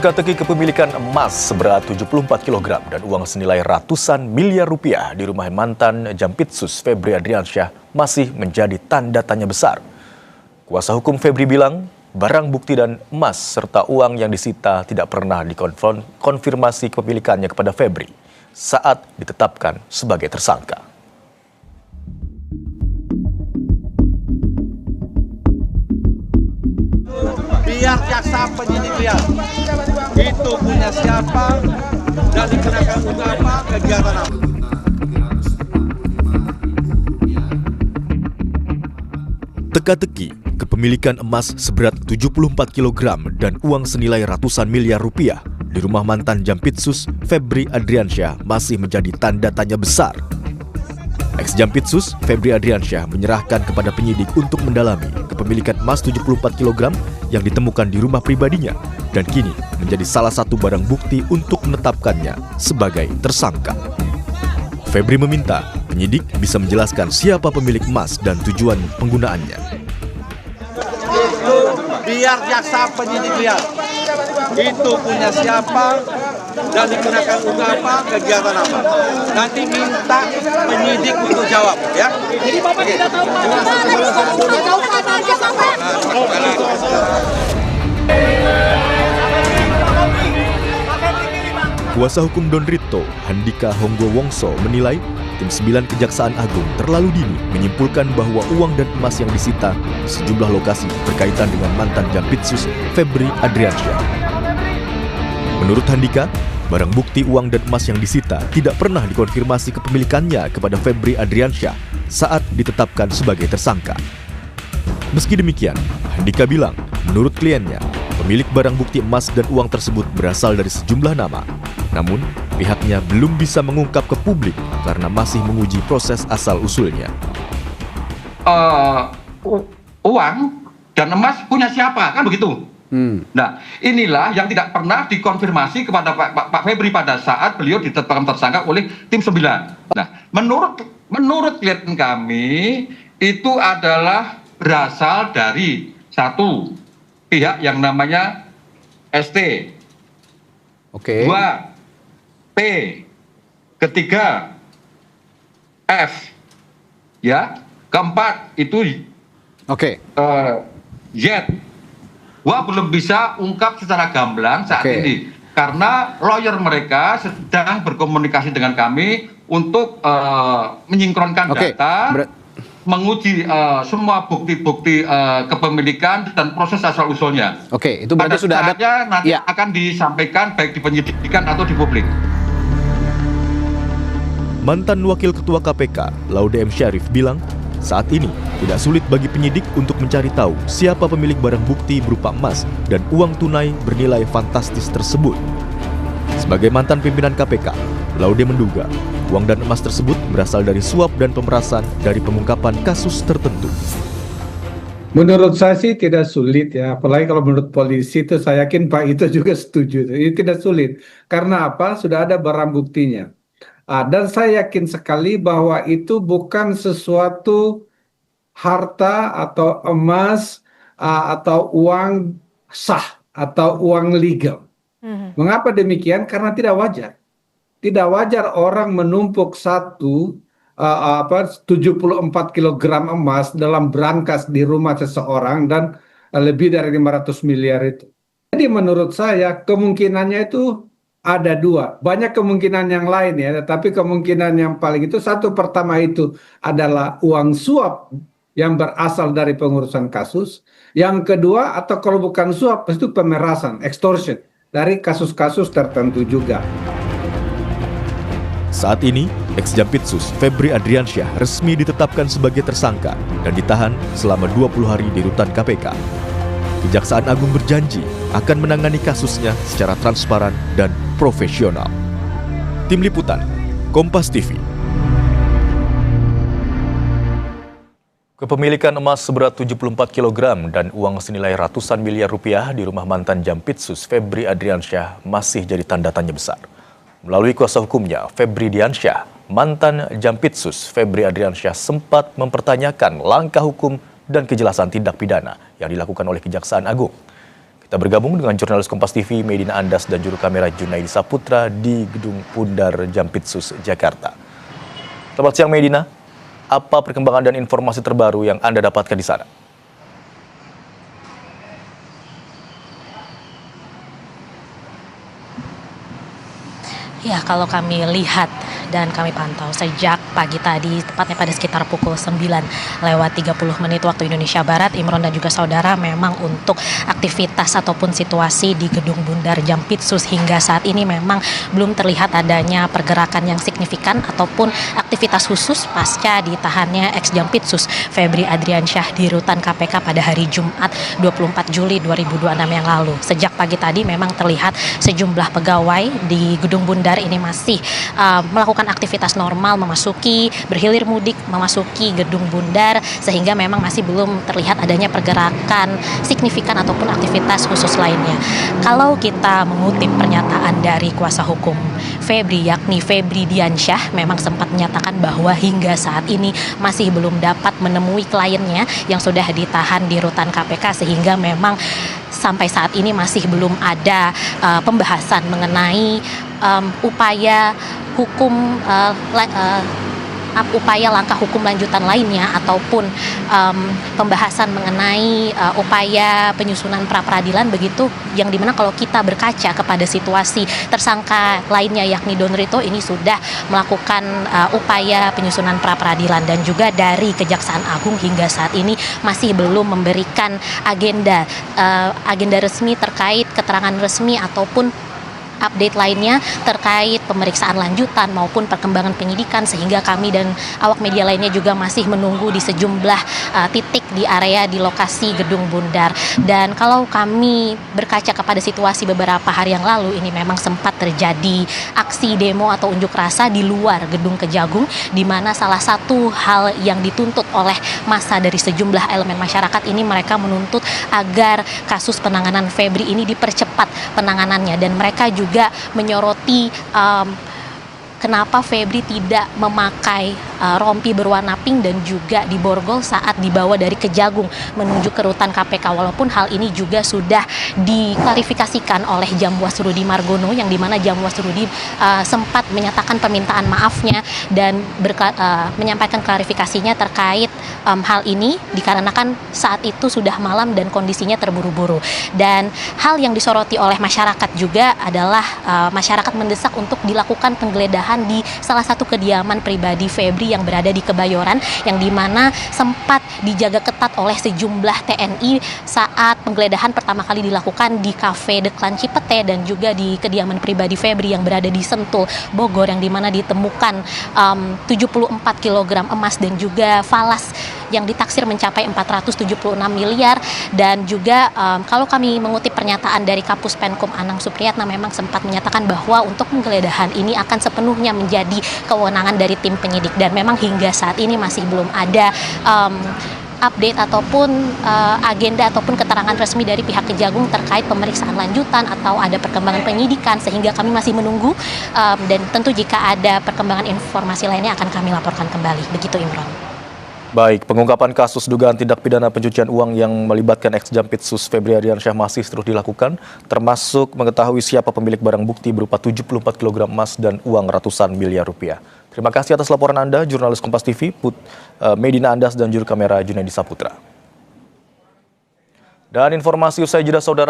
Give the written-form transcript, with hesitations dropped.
Teka-teki kepemilikan emas seberat 74 kg dan uang senilai ratusan miliar rupiah di rumah mantan Jampitsus Febri Adriansyah masih menjadi tanda tanya besar. Kuasa hukum Febri bilang barang bukti dan emas serta uang yang disita tidak pernah dikonfirmasi kepemilikannya kepada Febri saat ditetapkan sebagai tersangka. Biar jaksa penyidik lihat itu punya siapa dan dikenakan untuk apa, kegiatan apa. Teka-teki kepemilikan emas seberat 74 kg dan uang senilai ratusan miliar rupiah di rumah mantan Jampitsus Febri Adriansyah masih menjadi tanda tanya besar. Ex-Jampitsus Febri Adriansyah menyerahkan kepada penyidik untuk mendalami kepemilikan emas 74 kg yang ditemukan di rumah pribadinya dan kini menjadi salah satu barang bukti untuk menetapkannya sebagai tersangka. Febri meminta penyidik bisa menjelaskan siapa pemilik emas dan tujuan penggunaannya. Itu biar jaksa penyidik lihat itu punya siapa dan dikenakan untuk apa, kegiatan apa. Nanti minta penyidik untuk jawab, ya. Jadi Bapak tidak tahu Kuasa hukum Don Rito, Handika Honggo Wongso menilai tim 9 Kejaksaan Agung terlalu dini menyimpulkan bahwa uang dan emas yang disita di sejumlah lokasi berkaitan dengan mantan Jampitsus Febri Adriansyah. Menurut Handika, barang bukti uang dan emas yang disita tidak pernah dikonfirmasi kepemilikannya kepada Febri Adriansyah saat ditetapkan sebagai tersangka. Meski demikian, Handika bilang menurut kliennya, pemilik barang bukti emas dan uang tersebut berasal dari sejumlah nama. Namun, pihaknya belum bisa mengungkap ke publik karena masih menguji proses asal-usulnya. Uang dan emas punya siapa? Kan begitu. Nah, inilah yang tidak pernah dikonfirmasi kepada Pak Febri pada saat beliau ditetapkan tersangka oleh tim 9. Nah, menurut klien kami, itu adalah berasal dari satu pihak yang namanya ST. Oke. 2 P, ketiga F, ya, keempat itu Z. Gua belum bisa ungkap secara gamblang saat ini karena lawyer mereka sedang berkomunikasi dengan kami untuk menyinkronkan data, menguji semua bukti-bukti kepemilikan dan proses asal usulnya. Oke, itu berarti sudah ada. Nanti akan disampaikan baik di penyidikan atau di publik. Mantan Wakil Ketua KPK, Laude M. Syarif bilang, saat ini tidak sulit bagi penyidik untuk mencari tahu siapa pemilik barang bukti berupa emas dan uang tunai bernilai fantastis tersebut. Sebagai mantan pimpinan KPK, Laude menduga uang dan emas tersebut berasal dari suap dan pemerasan dari pengungkapan kasus tertentu. Menurut saya sih tidak sulit ya, apalagi kalau menurut polisi itu saya yakin Pak Ito juga setuju. Ini tidak sulit, karena apa? Sudah ada barang buktinya. Dan saya yakin sekali bahwa itu bukan sesuatu harta atau emas atau uang sah atau uang legal. Mengapa demikian? Karena tidak wajar. Tidak wajar orang menumpuk 74 kg emas dalam brankas di rumah seseorang dan lebih dari 500 miliar itu. Jadi menurut saya kemungkinannya itu ada dua. Banyak kemungkinan yang lain ya, tetapi kemungkinan yang paling itu satu, pertama itu adalah uang suap yang berasal dari pengurusan kasus. Yang kedua, atau kalau bukan suap, itu pemerasan, extortion dari kasus-kasus tertentu juga. Saat ini, ex-Jampitsus Febri Adriansyah resmi ditetapkan sebagai tersangka dan ditahan selama 20 hari di rutan KPK. Kejaksaan Agung berjanji akan menangani kasusnya secara transparan dan profesional. Tim Liputan, Kompas TV. Kepemilikan emas seberat 74 kg dan uang senilai ratusan miliar rupiah di rumah mantan Jampitsus Febri Adriansyah masih jadi tanda tanya besar. Melalui kuasa hukumnya, Febri Diansyah, mantan Jampitsus Febri Adriansyah sempat mempertanyakan langkah hukum dan kejelasan tindak pidana yang dilakukan oleh Kejaksaan Agung. Kita bergabung dengan jurnalis Kompas TV Medina Andas dan juru kamera Junaidi Saputra di Gedung Bundar Jampitsus, Jakarta. Selamat siang Medina, apa perkembangan dan informasi terbaru yang Anda dapatkan di sana? Ya, kalau kami lihat dan kami pantau sejak pagi tadi, tepatnya pada sekitar pukul 9:30 waktu Indonesia Barat, Imron dan juga saudara, memang untuk aktivitas ataupun situasi di Gedung Bundar Jampitsus hingga saat ini memang belum terlihat adanya pergerakan yang signifikan ataupun aktivitas khusus pasca ditahannya ex-Jampitsus Febri Adriansyah di rutan KPK pada hari Jumat 24 Juli 2026 yang lalu. Sejak pagi tadi memang terlihat sejumlah pegawai di Gedung Bundar ini masih melakukan aktivitas normal, berhilir mudik memasuki Gedung Bundar, sehingga memang masih belum terlihat adanya pergerakan signifikan ataupun aktivitas khusus lainnya. Kalau kita mengutip pernyataan dari kuasa hukum Febri, yakni Febri Diansyah, memang sempat menyatakan bahwa hingga saat ini masih belum dapat menemui kliennya yang sudah ditahan di rutan KPK, sehingga memang sampai saat ini masih belum ada pembahasan mengenai upaya hukum, upaya langkah hukum lanjutan lainnya ataupun pembahasan mengenai upaya penyusunan pra-peradilan, begitu, yang dimana kalau kita berkaca kepada situasi tersangka lainnya yakni Don Rito ini sudah melakukan upaya penyusunan pra-peradilan, dan juga dari Kejaksaan Agung hingga saat ini masih belum memberikan agenda resmi terkait keterangan resmi ataupun update lainnya terkait pemeriksaan lanjutan maupun perkembangan penyidikan, sehingga kami dan awak media lainnya juga masih menunggu di sejumlah titik di area di lokasi Gedung Bundar. Dan kalau kami berkaca kepada situasi beberapa hari yang lalu, ini memang sempat terjadi aksi demo atau unjuk rasa di luar Gedung Kejagung, di mana salah satu hal yang dituntut oleh massa dari sejumlah elemen masyarakat ini, mereka menuntut agar kasus penanganan Febri ini dipercepat penanganannya, dan mereka juga menyoroti kenapa Febri tidak memakai rompi berwarna pink dan juga diborgol saat dibawa dari Kejagung menuju ke rutan KPK, walaupun hal ini juga sudah diklarifikasikan oleh Jamwas Rudi Margono, yang dimana Jamwas Rudi sempat menyatakan permintaan maafnya dan menyampaikan klarifikasinya terkait hal ini, dikarenakan saat itu sudah malam dan kondisinya terburu-buru. Dan hal yang disoroti oleh masyarakat juga adalah masyarakat mendesak untuk dilakukan penggeledahan di salah satu kediaman pribadi Febri yang berada di Kebayoran, yang dimana sempat dijaga ketat oleh sejumlah TNI saat penggeledahan pertama kali dilakukan di Cafe The Clan Cipete dan juga di kediaman pribadi Febri yang berada di Sentul, Bogor, yang dimana ditemukan 74 kg emas dan juga falas yang ditaksir mencapai 476 miliar. Dan juga kalau kami mengutip pernyataan dari Kapus Penkum Anang Supriyatna, memang sempat menyatakan bahwa untuk penggeledahan ini akan sepenuhnya menjadi kewenangan dari tim penyidik, dan memang hingga saat ini masih belum ada update ataupun agenda ataupun keterangan resmi dari pihak Kejagung terkait pemeriksaan lanjutan atau ada perkembangan penyidikan, sehingga kami masih menunggu, dan tentu jika ada perkembangan informasi lainnya akan kami laporkan kembali. Begitu, Imron. Baik, pengungkapan kasus dugaan tindak pidana pencucian uang yang melibatkan ex-Jampitsus Febri Adriansyah masih terus dilakukan, termasuk mengetahui siapa pemilik barang bukti berupa 74 kg emas dan uang ratusan miliar rupiah. Terima kasih atas laporan Anda, jurnalis Kompas TV, Medina Andas dan juru kamera Junaidi Saputra. Dan informasi usai jeda, saudara.